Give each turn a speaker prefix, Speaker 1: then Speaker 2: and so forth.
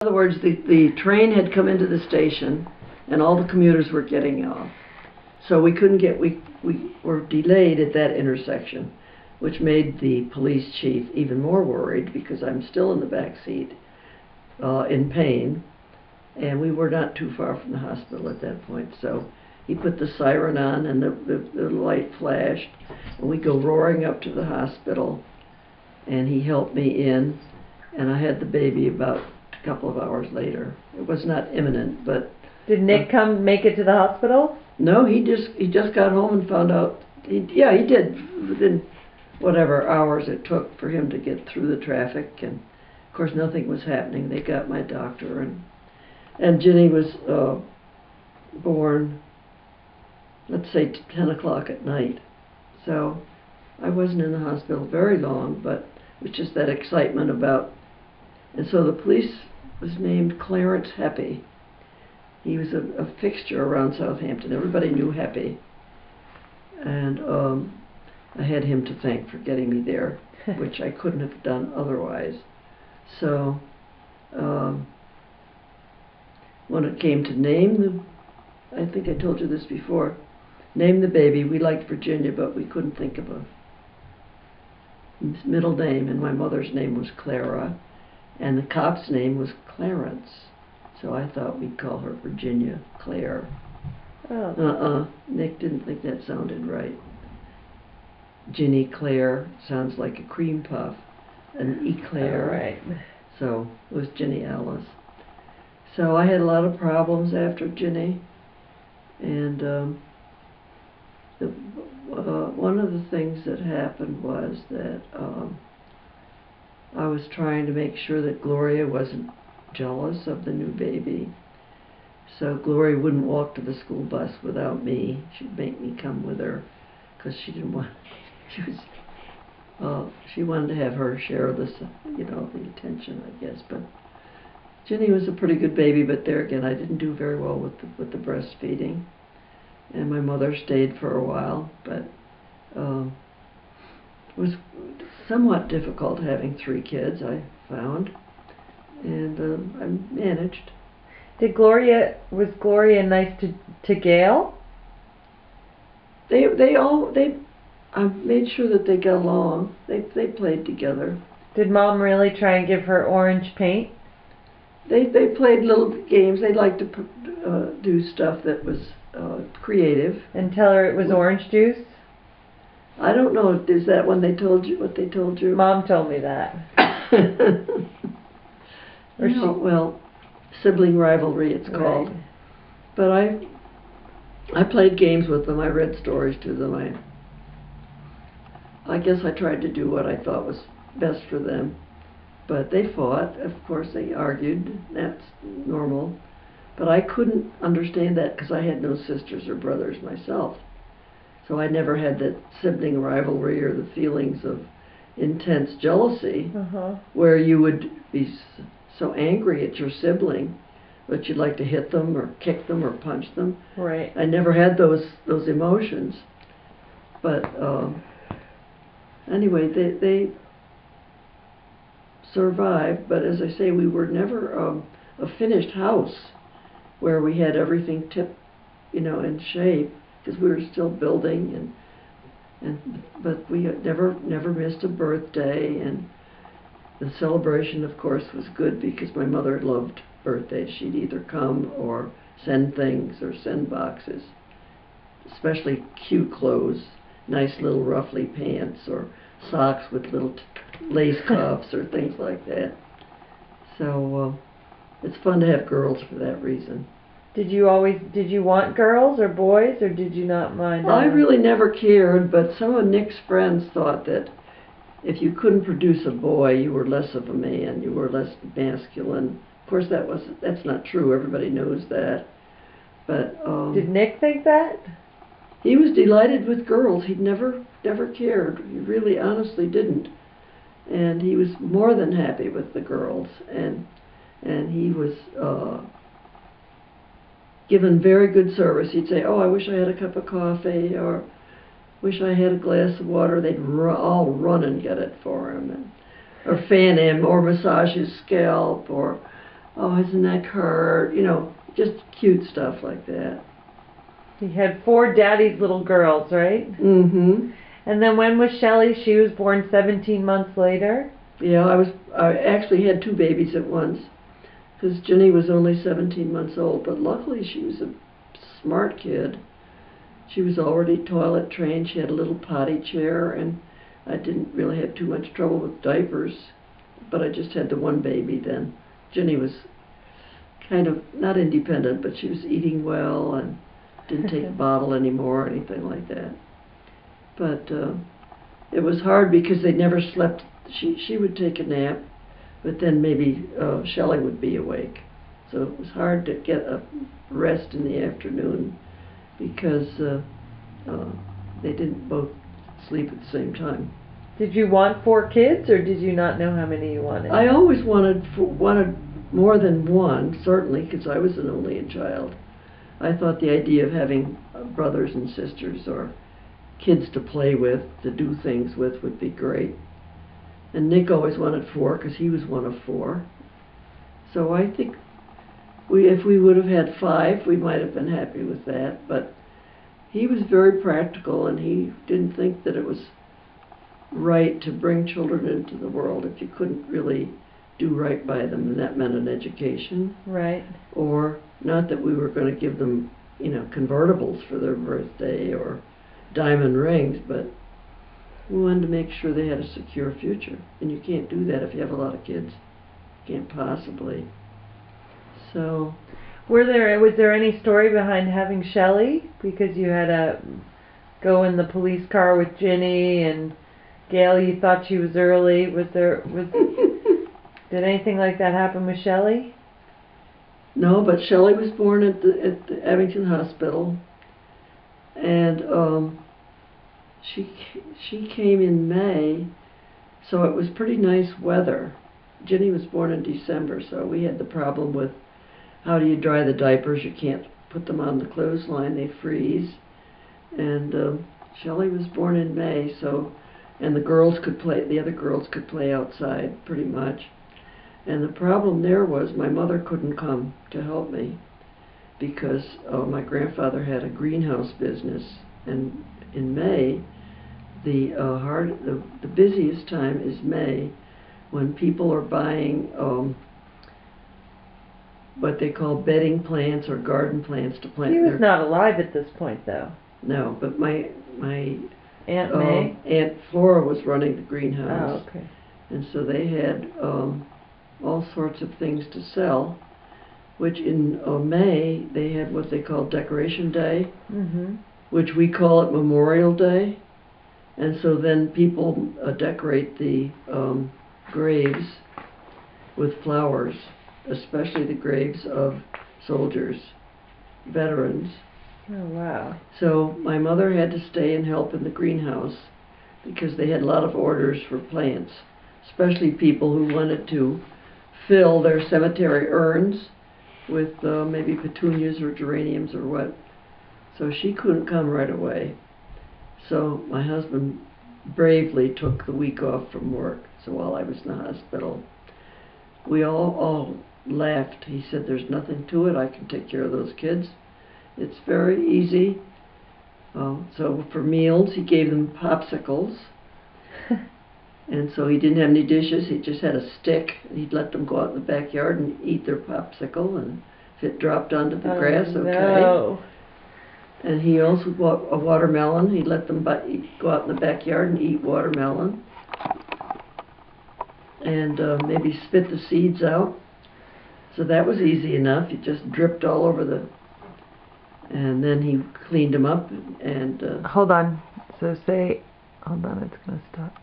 Speaker 1: In other words, the train had come into the station, and all the commuters were getting off. So we couldn't get, we were delayed at that intersection, which made the police chief even more worried because I'm still in the back seat in pain, and we were not too far from the hospital at that point. So he put the siren on, and the light flashed, and we go roaring up to the hospital, and he helped me in, and I had the baby about a couple of hours later. It was not imminent, but...
Speaker 2: Did Nick come make it to the hospital?
Speaker 1: No, he just got home and found out. He did within whatever hours it took for him to get through the traffic, and of course nothing was happening. They got my doctor, and Ginny was born, let's say 10 o'clock at night. So I wasn't in the hospital very long, but it was just that excitement about. And so the police was named Clarence Heppy. He was a fixture around Southampton. Everybody knew Heppy. And I had him to thank for getting me there, which I couldn't have done otherwise. So when it came to name I think I told you this before, name the baby, we liked Virginia, but we couldn't think of a middle name, and my mother's name was Clara, and the cop's name was Clarence. So I thought we'd call her Virginia Claire.
Speaker 2: Oh.
Speaker 1: Nick didn't think that sounded right. Ginny Claire sounds like a cream puff. An eclair.
Speaker 2: Oh, right.
Speaker 1: So it was Ginny Alice. So I had a lot of problems after Ginny. And one of the things that happened was that I was trying to make sure that Gloria wasn't jealous of the new baby. So Gloria wouldn't walk to the school bus without me. She'd make me come with her because she didn't want. She wanted to have her share of this, the attention, I guess. But Ginny was a pretty good baby, but there again, I didn't do very well with the breastfeeding, and my mother stayed for a while, but it was somewhat difficult having 3 kids, I found. And I managed.
Speaker 2: Was Gloria nice to Gail?
Speaker 1: I made sure that they got along. They played together.
Speaker 2: Did Mom really try and give her orange paint?
Speaker 1: They played little games. They liked to do stuff that was creative. And
Speaker 2: tell her it was orange juice?
Speaker 1: I don't know. Is that when they told you what they told you?
Speaker 2: Mom told me that.
Speaker 1: Well, sibling rivalry it's called.
Speaker 2: Right.
Speaker 1: But I played games with them. I read stories to them. I guess I tried to do what I thought was best for them. But they fought. Of course, they argued. That's normal. But I couldn't understand that because I had no sisters or brothers myself. So I never had that sibling rivalry or the feelings of intense jealousy where you would be so angry at your sibling that you'd like to hit them or kick them or punch them.
Speaker 2: Right.
Speaker 1: I never had those emotions. But anyway, they survived. But as I say, we were never a finished house where we had everything in shape because we were still building but we had never missed a birthday, and the celebration, of course, was good because my mother loved birthdays. She'd either come or send things or send boxes, especially cute clothes, nice little ruffly pants or socks with little lace cuffs or things like that. So it's fun to have girls for that reason.
Speaker 2: Did you want girls or boys, or did you not mind?
Speaker 1: Well, I really never cared, but some of Nick's friends thought that if you couldn't produce a boy, you were less of a man, you were less masculine. Of course, that's not true. Everybody knows that. But
Speaker 2: did Nick think that?
Speaker 1: He was delighted with girls. He'd never cared. He really, honestly didn't. And he was more than happy with the girls. And he was given very good service. He'd say, "Oh, I wish I had a cup of coffee," or "Wish I had a glass of water." They'd all run and get it for him, or fan him, or massage his scalp, or oh, his neck hurt, you know, just cute stuff like that.
Speaker 2: You had 4 daddy's little girls, right?
Speaker 1: Mm-hmm.
Speaker 2: And then when was Shelley? She was born 17 months later?
Speaker 1: Yeah, I actually had 2 babies at once, because Jenny was only 17 months old, but luckily she was a smart kid. She was already toilet trained, she had a little potty chair, and I didn't really have too much trouble with diapers, but I just had the one baby then. Jenny was kind of, not independent, but she was eating well and didn't take a bottle anymore or anything like that. But it was hard because they never slept. She would take a nap, but then maybe Shelley would be awake. So it was hard to get a rest in the afternoon because they didn't both sleep at the same time.
Speaker 2: Did you want 4 kids, or did you not know how many you wanted?
Speaker 1: I always wanted more than one, certainly, because I was an only child. I thought the idea of having brothers and sisters or kids to play with, to do things with, would be great. And Nick always wanted 4 because he was one of 4. So I think if we would have had 5, we might have been happy with that. But he was very practical, and he didn't think that it was right to bring children into the world if you couldn't really do right by them, and that meant an education.
Speaker 2: Right.
Speaker 1: Or not that we were going to give them, you know, convertibles for their birthday or diamond rings, but we wanted to make sure they had a secure future. And you can't do that if you have a lot of kids. You can't possibly. So
Speaker 2: was there any story behind having Shelley? Because you had to go in the police car with Ginny, and Gail, you thought she was early. Did anything like that happen with Shelley?
Speaker 1: No, but Shelley was born at the Abington Hospital, and she came in May, so it was pretty nice weather. Ginny was born in December, so we had the problem with how do you dry the diapers? You can't put them on the clothesline; they freeze. And Shelley was born in May, so and the other girls could play outside pretty much. And the problem there was my mother couldn't come to help me because my grandfather had a greenhouse business, and in May, the busiest time is May, when people are buying what they call bedding plants or garden plants to plant.
Speaker 2: He was not alive at this point, though.
Speaker 1: No, but my
Speaker 2: Aunt May?
Speaker 1: Aunt Flora was running the greenhouse.
Speaker 2: Oh, okay.
Speaker 1: And so they had all sorts of things to sell, which in May they had what they call Decoration Day, which we call it Memorial Day. And so then people decorate the graves with flowers, especially the graves of soldiers, veterans.
Speaker 2: Oh, wow.
Speaker 1: So my mother had to stay and help in the greenhouse because they had a lot of orders for plants, especially people who wanted to fill their cemetery urns with maybe petunias or geraniums or what. So she couldn't come right away. So my husband bravely took the week off from work. So while I was in the hospital, we all laughed. He said, "There's nothing to it. I can take care of those kids. It's very easy." So for meals, he gave them popsicles. And so he didn't have any dishes. He just had a stick. He'd let them go out in the backyard and eat their popsicle. And if it dropped onto the grass, okay.
Speaker 2: No.
Speaker 1: And he also bought a watermelon. He'd let them go out in the backyard and eat watermelon. And maybe spit the seeds out. So that was easy enough. It just dripped all over the... And then he cleaned them up and...
Speaker 2: Hold on. So hold on, it's going to stop.